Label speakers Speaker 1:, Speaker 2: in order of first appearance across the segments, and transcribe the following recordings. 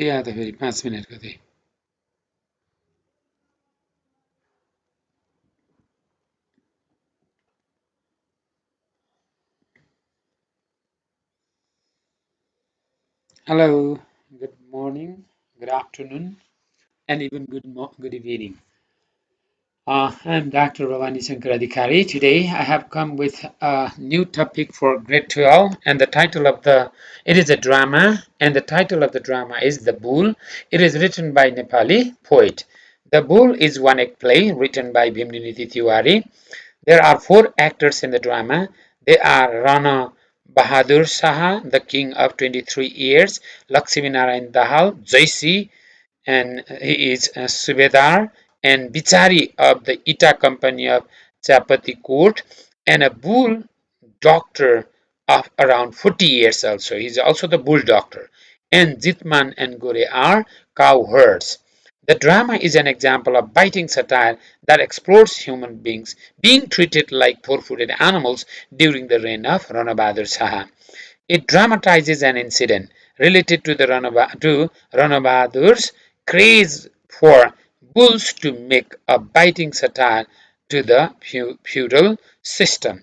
Speaker 1: या त फेरि 5 मिनटको थिएँ। Hello, good morning, good afternoon, and even good evening. I'm Dr. Bhawani Adhikari. Today I have come with a new topic for grade 12, and the title of it is a drama, and the title of the drama is The Bull. It is written by Nepali poet. The Bull is one act play written by Bhimniti Tiwari. There are four actors in the drama. They are Rana Bahadur Saha, the king of 23 years, Lakshmi Narayan Dahal, Jaisi, and he is a Subedar, and Bichari of the Ita company of Chapati court, and a bull doctor of around 40 years also. He's also the bull doctor. And Jitman and Gore are cow herds. The drama is an example of biting satire that explores human beings being treated like four-footed animals during the reign of Rana Bahadur Saha. It dramatizes an incident related to Rana Bahadur's craze for bulls to make a biting satire to the feudal system.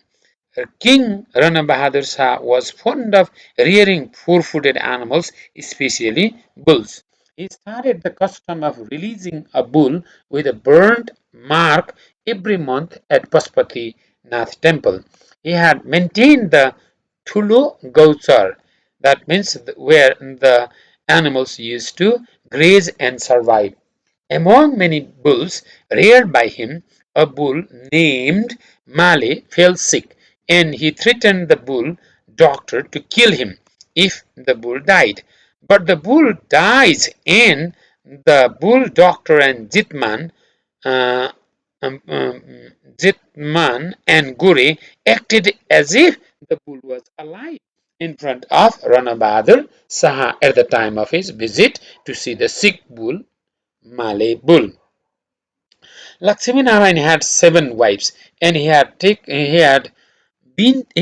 Speaker 1: King Rana Bahadur Shah was fond of rearing four-footed animals, especially bulls. He started the custom of releasing a bull with a burnt mark every month at Pashupati Nath temple. He had maintained the Tulo Gauchar, that means where the animals used to graze and survive. Among many bulls reared by him, a bull named Male fell sick, and he threatened the bull doctor to kill him if the bull died. But the bull dies, and the bull doctor and uh, Jitman and Guri acted as if the bull was alive in front of Rana Bahadur Saha at the time of his visit to see the sick bull, Malay bull. Lakshmi Narayan had 7 wives, and he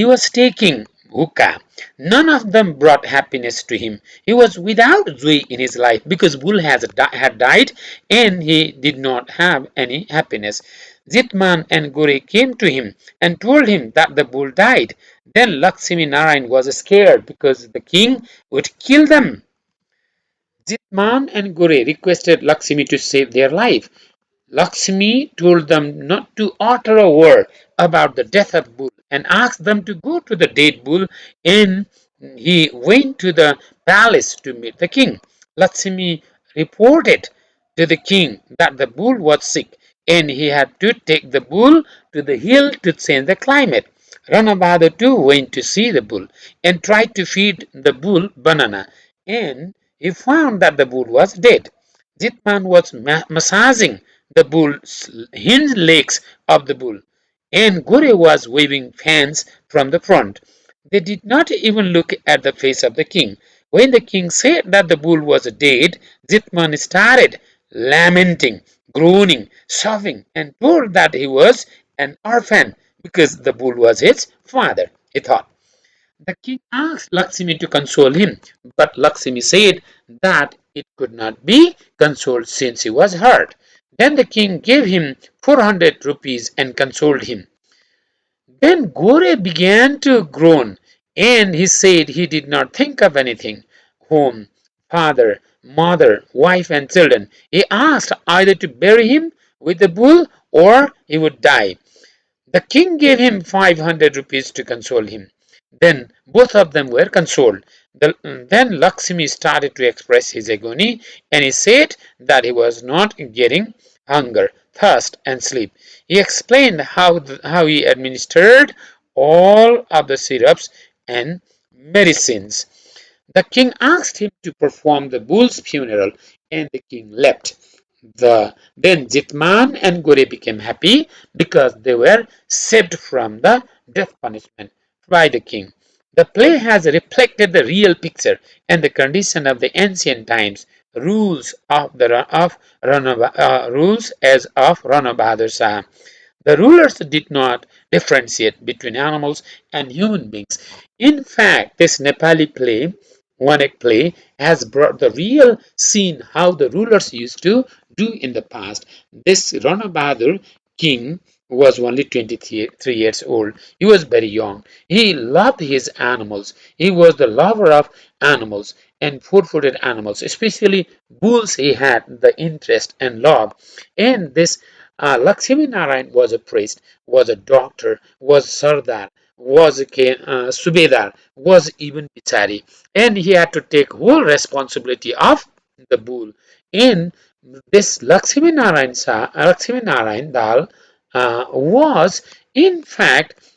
Speaker 1: was taking hookah. None of them brought happiness to him. He was without joy in his life because Bull had died and he did not have any happiness. Jitman and Guri came to him and told him that the bull died. Then Lakshmi Narayan was scared because the king would kill them. Jitman and Gore requested Lakshmi to save their life. Lakshmi told them not to utter a word about the death of bull and asked them to go to the dead bull, and he went to the palace to meet the king. Lakshmi reported to the king that the bull was sick and he had to take the bull to the hill to change the climate. Rana Bahadur too went to see the bull and tried to feed the bull banana, and he found that the bull was dead. Jitman was massaging the bull's hind legs of the bull, and Gore was waving fans from the front. They did not even look at the face of the king. When the king said that the bull was dead, Jitman started lamenting, groaning, sobbing, and told that he was an orphan because the bull was his father, he thought. The king asked Lakshmi to console him, but Lakshmi said that it could not be consoled since he was hurt. Then the king gave him 400 rupees and consoled him. Then Gore began to groan, and he said he did not think of anything: home, father, mother, wife, and children. He asked either to bury him with the bull or he would die. The king gave him 500 rupees to console him. Then both of them were consoled. Then Lakshmi started to express his agony, and he said that he was not getting hunger, thirst, and sleep. He explained how he administered all of the syrups and medicines. The king asked him to perform the bull's funeral, and the king left. Then Jitman and Gore became happy because they were saved from the death punishment by the king. The play has reflected the real picture and the condition of the ancient times. Rules as of Rana Bahadur Shah. The rulers did not differentiate between animals and human beings. In fact, this Nepali play One play has brought the real scene how the rulers used to do in the past. This Rana Bahadur king was only 23 years old. He was very young. He loved his animals. He was the lover of animals and four-footed animals, especially bulls. He had the interest and love. And this Lakshmi Narayan was a priest, was a doctor, was Sardar, was a Subedar, was even Pichari, and he had to take whole responsibility of the bull. In this Lakshmi Narayan Dal was in fact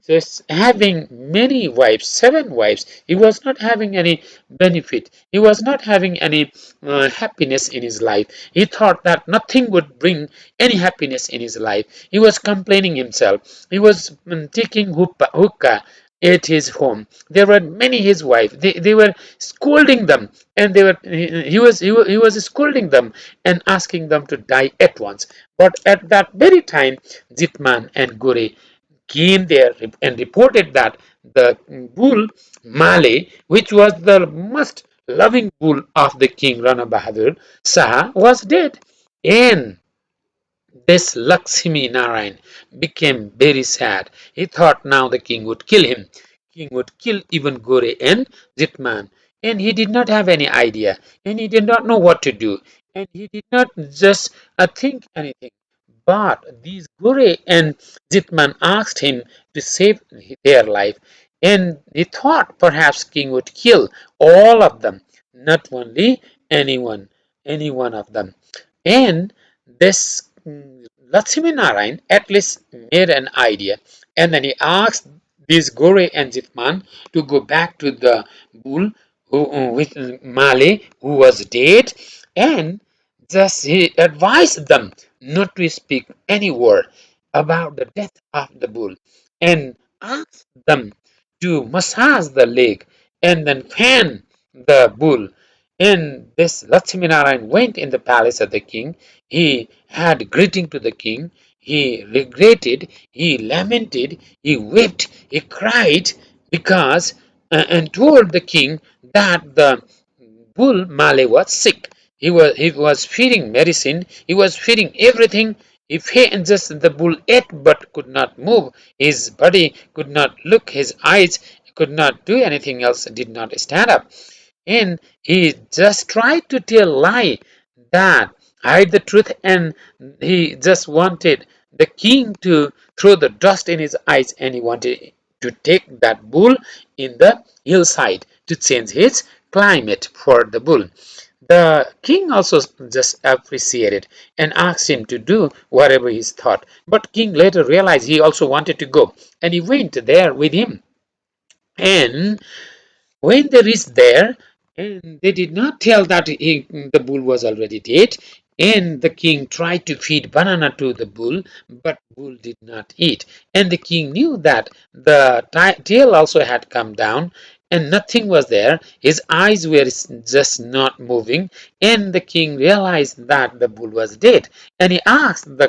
Speaker 1: just having many wives, 7 wives. He was not having any benefit. He was not having any happiness in his life. He thought that nothing would bring any happiness in his life. He was complaining himself. He was taking hookah at his home. There were many his wife. They were scolding them, and he was scolding them and asking them to die at once. But at that very time, Jitman and Gore came there and reported that the bull Male, which was the most loving bull of the king Rana Bahadur Shah, was dead. And this Lakshmi Narayan became very sad. He thought now the king would kill him. King would kill even Gore and Jitman. And he did not have any idea. And he did not know what to do. And he did not just think anything. But these Gore and Jitman asked him to save their life. And he thought perhaps king would kill all of them, not only any one of them. And this Lakshmi Narayan at least made an idea, and then he asked these Gore and Jitman to go back to the bull with Male, who was dead, and just he advised them not to speak any word about the death of the bull, and asked them to massage the leg and then fan the bull. And this Lakshmi Narayan went in the palace of the king. He had greeting to the king. He regretted, he lamented, he wept, he cried because and told the king that the bull Male was sick. He was feeding medicine. He was feeding everything. If he just the bull ate but could not move, his body could not look, his eyes could not do anything else, did not stand up. And he just tried to tell lie that hide the truth, and he just wanted the king to throw the dust in his eyes, and he wanted to take that bull in the hillside to change his climate for the bull. The king also just appreciated and asked him to do whatever he thought. But king later realized he also wanted to go, and he went there with him. And when they reached there, and they did not tell that the bull was already dead, and the king tried to feed banana to the bull, but bull did not eat. And the king knew that the tail also had come down, and nothing was there. His eyes were just not moving, and the king realized that the bull was dead. And he asked the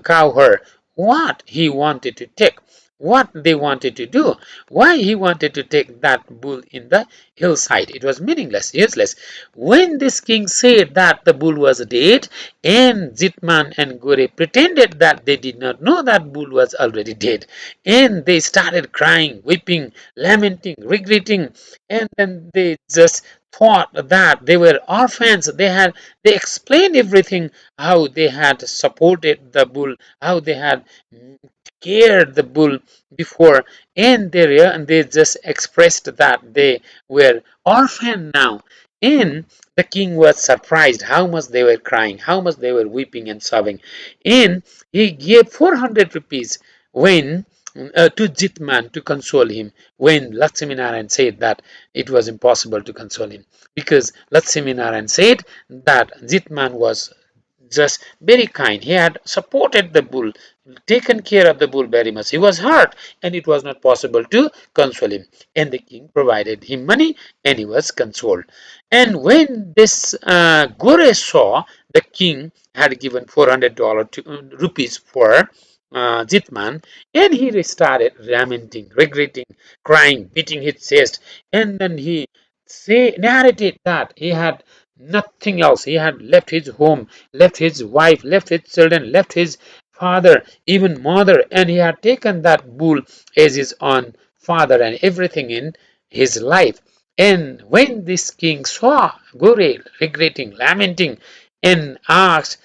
Speaker 1: cowherd what he wanted to take, what they wanted to do, why he wanted to take that bull in the hillside. It was meaningless, useless. When this king said that the bull was dead, and Jitman and Gore pretended that they did not know that bull was already dead, and they started crying, weeping, lamenting, regretting, and then they just thought that they were orphans. They explained everything, how they had supported the bull, how they had cared the bull before, and they just expressed that they were orphan now. And the king was surprised how much they were crying, how much they were weeping and sobbing. And he gave 400 rupees when to Jitman to console him, when Lakshmi Narayan said that it was impossible to console him, because Lakshmi Narayan said that Jitman was just very kind. He had supported the bull, taken care of the bull very much. He was hurt, and it was not possible to console him. And the king provided him money, and he was consoled. And when this Gore saw the king had given $400 rupees for Jitman, and he started lamenting, regretting, crying, beating his chest, and then he say narrated that he had nothing else. He had left his home, left his wife, left his children, left his father, even mother, and he had taken that bull as his own father and everything in his life. And when this king saw Gore regretting, lamenting, and asked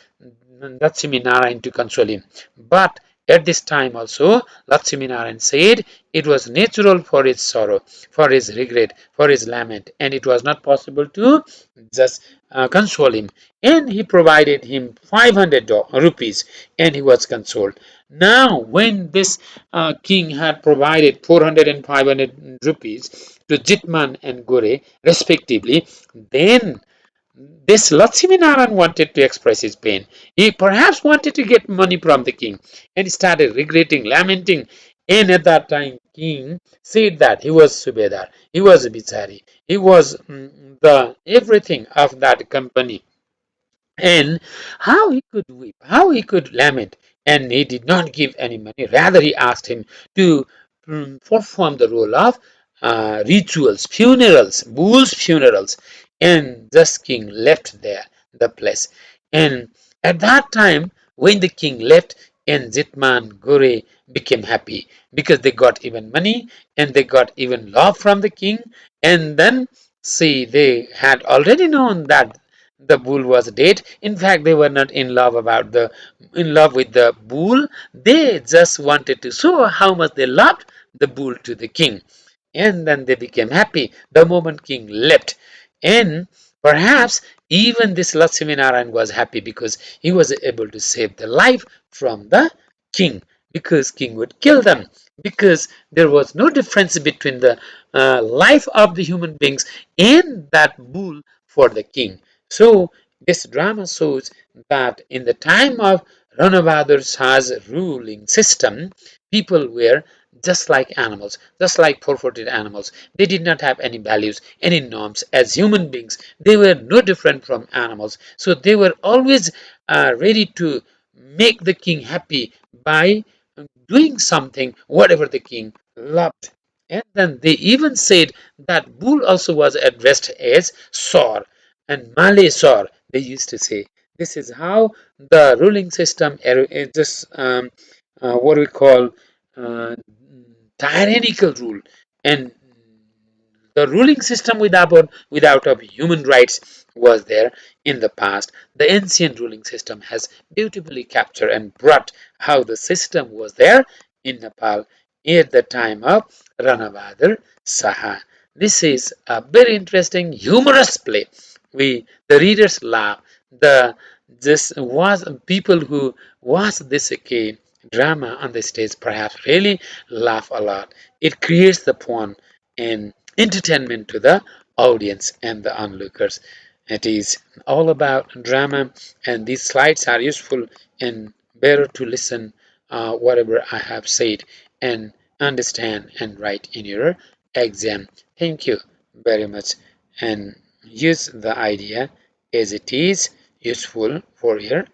Speaker 1: Lakshmi Narayan to console him, but at this time also, Lakshmi Narayan said it was natural for his sorrow, for his regret, for his lament, and it was not possible to just console him. And he provided him 500 rupees, and he was consoled. Now, when this king had provided 400 and 500 rupees to Jitman and Gore, respectively, then this Lakshminarayan wanted to express his pain. He perhaps wanted to get money from the king, and he started regretting, lamenting. And at that time, king said that he was Subedar, he was a Bichari, he was the everything of that company, and how he could weep, how he could lament, and he did not give any money. Rather, he asked him to perform the role of rituals, funerals, bull's funerals, and thus king left there the place. And at that time, when the king left, and Zitman Gore became happy because they got even money and they got even love from the king. And then, see, they had already known that the bull was dead. In fact, they were not in love with the bull. They just wanted to show how much they loved the bull to the king. And then they became happy the moment king left. And perhaps even this Lakshminarayan was happy because he was able to save the life from the king, because king would kill them, because there was no difference between the life of the human beings and that bull for the king. So this drama shows that in the time of Rana Bahadur Shah's ruling system, people were just like animals, just like 440 animals. They did not have any values, any norms as human beings. They were no different from animals. So they were always ready to make the king happy by doing something, whatever the king loved. And then they even said that bull also was addressed as Sor and Malay Sor, they used to say. This is how the ruling system is just what we call uh, tyrannical rule, and the ruling system without of human rights was there in the past. The ancient ruling system has beautifully captured and brought how the system was there in Nepal at the time of Ranavadir Saha. This is a very interesting, humorous play. The readers laugh. The this was people who watch this drama on the stage perhaps really laugh a lot. It creates the fun and entertainment to the audience and the onlookers. It is all about drama, and these slides are useful and better to listen whatever I have said and understand and write in your exam. Thank you very much, and use the idea as it is useful for your